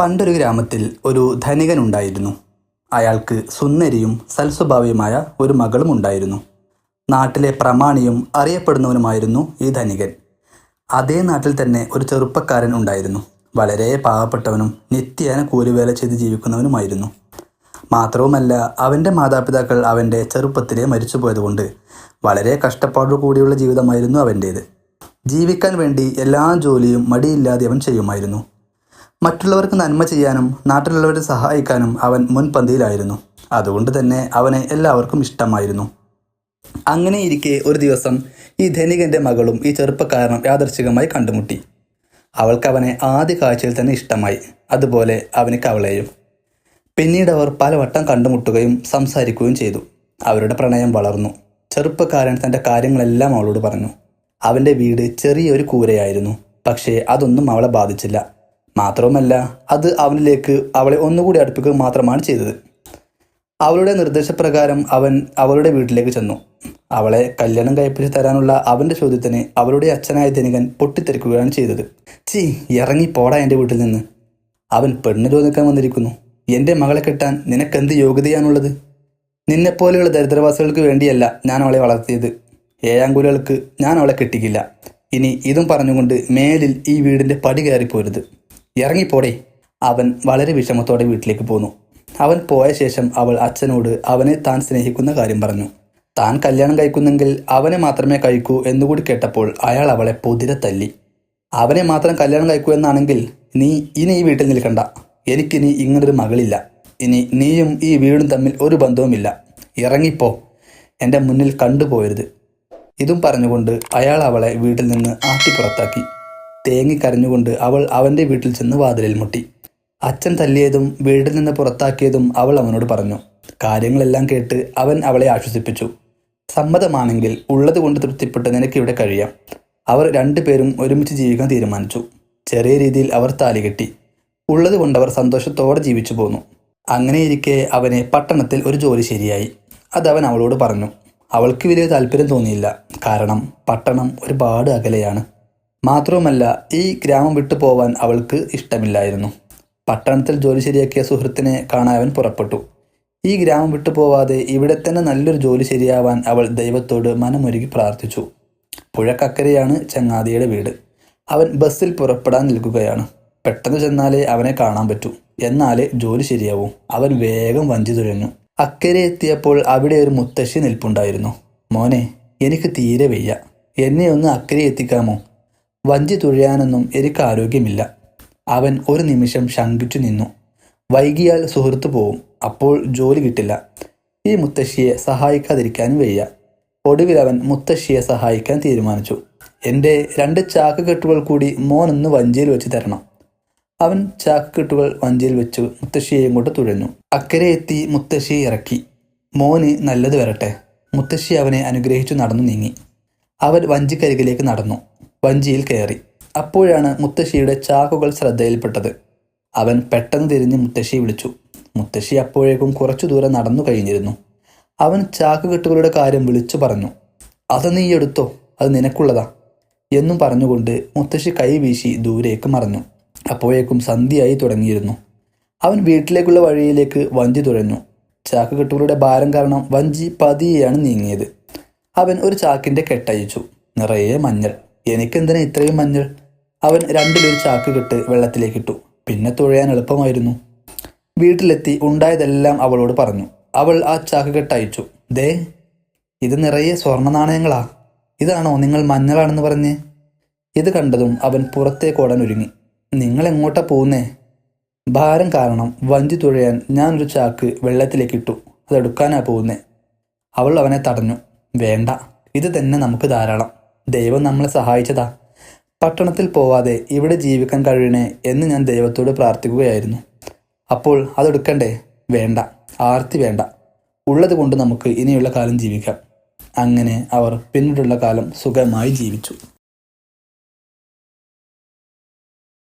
പണ്ടൊരു ഗ്രാമത്തിൽ ഒരു ധനികനുണ്ടായിരുന്നു. അയാൾക്ക് സുന്ദരിയും സൽസ്വഭാവിയുമായ ഒരു മകളും ഉണ്ടായിരുന്നു. നാട്ടിലെ പ്രമാണിയും അറിയപ്പെടുന്നവനുമായിരുന്നു ഈ ധനികൻ. അതേ നാട്ടിൽ തന്നെ ഒരു ചെറുപ്പക്കാരൻ ഉണ്ടായിരുന്നു. വളരെ പാവപ്പെട്ടവനും നിത്യേന കൂലിവേല ചെയ്ത് ജീവിക്കുന്നവനുമായിരുന്നു. മാത്രവുമല്ല, അവൻ്റെ മാതാപിതാക്കൾ അവൻ്റെ ചെറുപ്പത്തിലേ മരിച്ചുപോയതുകൊണ്ട് വളരെ കഷ്ടപ്പാടു കൂടിയുള്ള ജീവിതമായിരുന്നു അവൻ്റേത്. ജീവിക്കാൻ വേണ്ടി എല്ലാ ജോലിയും മടിയില്ലാതെ അവൻ ചെയ്യുമായിരുന്നു. മറ്റുള്ളവർക്ക് നന്മ ചെയ്യാനും നാട്ടിലുള്ളവരെ സഹായിക്കാനും അവൻ മുൻപന്തിയിലായിരുന്നു. അതുകൊണ്ട് തന്നെ അവനെ എല്ലാവർക്കും ഇഷ്ടമായിരുന്നു. അങ്ങനെ ഇരിക്കെ ഒരു ദിവസം ഈ ധനികൻ്റെ മകളും ഈ ചെറുപ്പക്കാരനും യാദർച്ഛികമായി കണ്ടുമുട്ടി. അവൾക്ക് അവനെ ആദ്യ കാഴ്ചയിൽ തന്നെ ഇഷ്ടമായി. അതുപോലെ അവനിക്ക് അവളെയും. പിന്നീട് അവർ പലവട്ടം കണ്ടുമുട്ടുകയും സംസാരിക്കുകയും ചെയ്തു. അവരുടെ പ്രണയം വളർന്നു. ചെറുപ്പക്കാരൻ തൻ്റെ കാര്യങ്ങളെല്ലാം അവളോട് പറഞ്ഞു. അവൻ്റെ വീട് ചെറിയൊരു കൂരയായിരുന്നു. പക്ഷേ അതൊന്നും അവളെ ബാധിച്ചില്ല. മാത്രവുമല്ല, അത് അവനിലേക്ക് അവളെ ഒന്നുകൂടി അടുപ്പിക്കുക മാത്രമാണ് ചെയ്തത്. അവളുടെ നിർദ്ദേശപ്രകാരം അവൻ അവളുടെ വീട്ടിലേക്ക് ചെന്നു. അവളെ കല്യാണം കഴിപ്പിച്ച് തരാനുള്ള അവൻ്റെ ചോദ്യത്തിന് അവളുടെ അച്ഛനായ ധനികൻ പൊട്ടിത്തെറിക്കുകയാണ് ചെയ്തത്. ഇറങ്ങി പോടാ എൻ്റെ വീട്ടിൽ നിന്ന്. അവൻ പെണ്ണ് ചോദിക്കാൻ വന്നിരിക്കുന്നു. എൻ്റെ മകളെ കെട്ടാൻ നിനക്കെന്ത് യോഗ്യതയാണുള്ളത്? നിന്നെപ്പോലെയുള്ള ദരിദ്രവാസികൾക്ക് വേണ്ടിയല്ല ഞാൻ അവളെ വളർത്തിയത്. ഏഴാങ്കുലകൾക്ക് ഞാൻ അവളെ കെട്ടിക്കില്ല. ഇനി ഇതും പറഞ്ഞുകൊണ്ട് മേലിൽ ഈ വീടിൻ്റെ പടി കയറിപ്പോരുത്. ഇറങ്ങിപ്പോടേ. അവൻ വളരെ വിഷമത്തോടെ വീട്ടിലേക്ക് പോന്നു. അവൻ പോയ ശേഷം അവൾ അച്ഛനോട് അവനെ താൻ സ്നേഹിക്കുന്ന കാര്യം പറഞ്ഞു. താൻ കല്യാണം കഴിക്കുന്നെങ്കിൽ അവനെ മാത്രമേ കഴിക്കൂ എന്നുകൂടി കേട്ടപ്പോൾ അയാൾ അവളെ പൊതിരെ തല്ലി. അവനെ മാത്രം കല്യാണം കഴിക്കൂ എന്നാണെങ്കിൽ നീ ഇനി ഈ വീട്ടിൽ നിൽക്കണ്ട. എനിക്കിനി ഇങ്ങനൊരു മകളില്ല. ഇനി നീയും ഈ വീടും തമ്മിൽ ഒരു ബന്ധവുമില്ല. ഇറങ്ങിപ്പോ. എൻ്റെ മുന്നിൽ കണ്ടുപോയരുത്. ഇതും പറഞ്ഞുകൊണ്ട് അയാൾ അവളെ വീട്ടിൽ നിന്ന് ആട്ടിപ്പുറത്താക്കി. തേങ്ങിക്കരഞ്ഞുകൊണ്ട് അവൾ അവൻ്റെ വീട്ടിൽ ചെന്ന് വാതിലിൽ മുട്ടി. അച്ഛൻ തല്ലിയതും വീട്ടിൽ നിന്ന് പുറത്താക്കിയതും അവൾ അവനോട് പറഞ്ഞു. കാര്യങ്ങളെല്ലാം കേട്ട് അവൻ അവളെ ആശ്വസിപ്പിച്ചു. സമ്മതമാണെങ്കിൽ ഉള്ളത് കൊണ്ട് തൃപ്തിപ്പെട്ട് നിനക്കിവിടെ കഴിയാം. അവർ രണ്ടുപേരും ഒരുമിച്ച് ജീവിക്കാൻ തീരുമാനിച്ചു. ചെറിയ രീതിയിൽ അവർ താലി കെട്ടി. ഉള്ളത് കൊണ്ടവർ സന്തോഷത്തോടെ ജീവിച്ചു പോന്നു. അങ്ങനെയിരിക്കെ അവന് പട്ടണത്തിൽ ഒരു ജോലി ശരിയായി. അതവൻ അവളോട് പറഞ്ഞു. അവൾക്ക് വലിയ താല്പര്യം തോന്നിയില്ല. കാരണം പട്ടണം ഒരുപാട് അകലെയാണ്. മാത്രവുമല്ല, ഈ ഗ്രാമം വിട്ടു പോവാൻ അവൾക്ക് ഇഷ്ടമില്ലായിരുന്നു. പട്ടണത്തിൽ ജോലി ശരിയാക്കിയ സുഹൃത്തിനെ കാണാൻ അവൻ പുറപ്പെട്ടു. ഈ ഗ്രാമം വിട്ടു പോവാതെ ഇവിടെ തന്നെ നല്ലൊരു ജോലി ശരിയാവാൻ അവൾ ദൈവത്തോട് മനമൊരുക്കി പ്രാർത്ഥിച്ചു. പുഴക്കക്കരെയാണ് ചങ്ങാതിയുടെ വീട്. അവൻ ബസ്സിൽ പുറപ്പെടാൻ നിൽക്കുകയാണ്. പെട്ടെന്ന് ചെന്നാലേ അവനെ കാണാൻ പറ്റൂ. എന്നാലേ ജോലി ശരിയാവൂ. അവൻ വേഗം വഞ്ചി തുഴഞ്ഞു. അക്കരെ എത്തിയപ്പോൾ അവിടെ ഒരു മുത്തശ്ശി നിൽപ്പുണ്ടായിരുന്നു. മോനെ, എനിക്ക് തീരെ വയ്യ. എന്നെ ഒന്ന് അക്കരെ എത്തിക്കാമോ? വഞ്ചി തുഴയാനൊന്നും എനിക്ക് ആരോഗ്യമില്ല. അവൻ ഒരു നിമിഷം ശങ്കിച്ചു നിന്നു. വൈകിയാൽ സുഹൃത്ത് പോവും. അപ്പോൾ ജോലി കിട്ടില്ല. ഈ മുത്തശ്ശിയെ സഹായിക്കാതിരിക്കാനും വയ്യ. ഒടുവിൽ അവൻ മുത്തശ്ശിയെ സഹായിക്കാൻ തീരുമാനിച്ചു. എൻ്റെ 2 ചാക്ക് കെട്ടുകൾ കൂടി മോനൊന്ന് വഞ്ചിയിൽ വെച്ച് തരണം. അവൻ ചാക്ക് കെട്ടുകൾ വഞ്ചിയിൽ വെച്ച് മുത്തശ്ശിയെ ഇങ്ങോട്ട് തുഴഞ്ഞു. അക്കരെ എത്തി മുത്തശ്ശിയെ ഇറക്കി. മോന് നല്ലത് വരട്ടെ. മുത്തശ്ശി അവനെ അനുഗ്രഹിച്ചു നടന്നു നീങ്ങി. അവൻ വഞ്ചിക്കരികിലേക്ക് നടന്നു. വഞ്ചിയിൽ കയറി. അപ്പോഴാണ് മുത്തശ്ശിയുടെ ചാക്കുകൾ ശ്രദ്ധയിൽപ്പെട്ടത്. അവൻ പെട്ടെന്ന് തിരിഞ്ഞ് മുത്തശ്ശിയെ വിളിച്ചു. മുത്തശ്ശി അപ്പോഴേക്കും കുറച്ചു ദൂരം നടന്നു കഴിഞ്ഞിരുന്നു. അവൻ ചാക്കുകെട്ടുകളുടെ കാര്യം വിളിച്ചു പറഞ്ഞു. അത് നീ എടുത്തോ, അത് നിനക്കുള്ളതാ എന്നും പറഞ്ഞുകൊണ്ട് മുത്തശ്ശി കൈ വീശി ദൂരേക്ക് മറഞ്ഞു. അപ്പോഴേക്കും സന്ധ്യയായി തുടങ്ങിയിരുന്നു. അവൻ വീട്ടിലേക്കുള്ള വഴിയിലേക്ക് വഞ്ചി തുഴഞ്ഞു. ചാക്കുകെട്ടുകളുടെ ഭാരം കാരണം വഞ്ചി പതിയെയാണ് നീങ്ങിയത്. അവൻ ഒരു ചാക്കിൻ്റെ കെട്ടയച്ചു. നിറയെ മഞ്ഞൾ. എനിക്കെന്തിനാ ഇത്രയും മഞ്ഞൾ? അവൻ 2 ചാക്ക് കെട്ട് വെള്ളത്തിലേക്കിട്ടു. പിന്നെ തുഴയാൻ എളുപ്പമായിരുന്നു. വീട്ടിലെത്തി ഉണ്ടായതെല്ലാം അവളോട് പറഞ്ഞു. അവൾ ആ ചാക്ക് കെട്ടയച്ചു. ദേ, ഇത് നിറയെ സ്വർണ്ണ നാണയങ്ങളാ. ഇതാണോ നിങ്ങൾ മഞ്ഞളാണെന്ന് പറഞ്ഞേ? ഇത് കണ്ടതും അവൻ പുറത്തേക്കോടാൻ ഒരുങ്ങി. നിങ്ങൾ എങ്ങോട്ടാ പോകുന്നേ? ഭാരം കാരണം വഞ്ചി തുഴയാൻ ഞാനൊരു ചാക്ക് വെള്ളത്തിലേക്കിട്ടു. അതെടുക്കാനാ പോകുന്നേ. അവൾ അവനെ തടഞ്ഞു. വേണ്ട, ഇത് തന്നെ നമുക്ക് ധാരാളം. ദൈവം നമ്മളെ സഹായിച്ചതാ. പട്ടണത്തിൽ പോവാതെ ഇവിടെ ജീവിക്കാൻ കഴിയണേ എന്ന് ഞാൻ ദൈവത്തോട് പ്രാർത്ഥിക്കുകയായിരുന്നു. അപ്പോൾ അതെടുക്കണ്ടേ? വേണ്ട, ആർത്തി വേണ്ട. ഉള്ളത് കൊണ്ട് നമുക്ക് ഇനിയുള്ള കാലം ജീവിക്കാം. അങ്ങനെ അവർ പിന്നീടുള്ള കാലം സുഖമായി ജീവിച്ചു.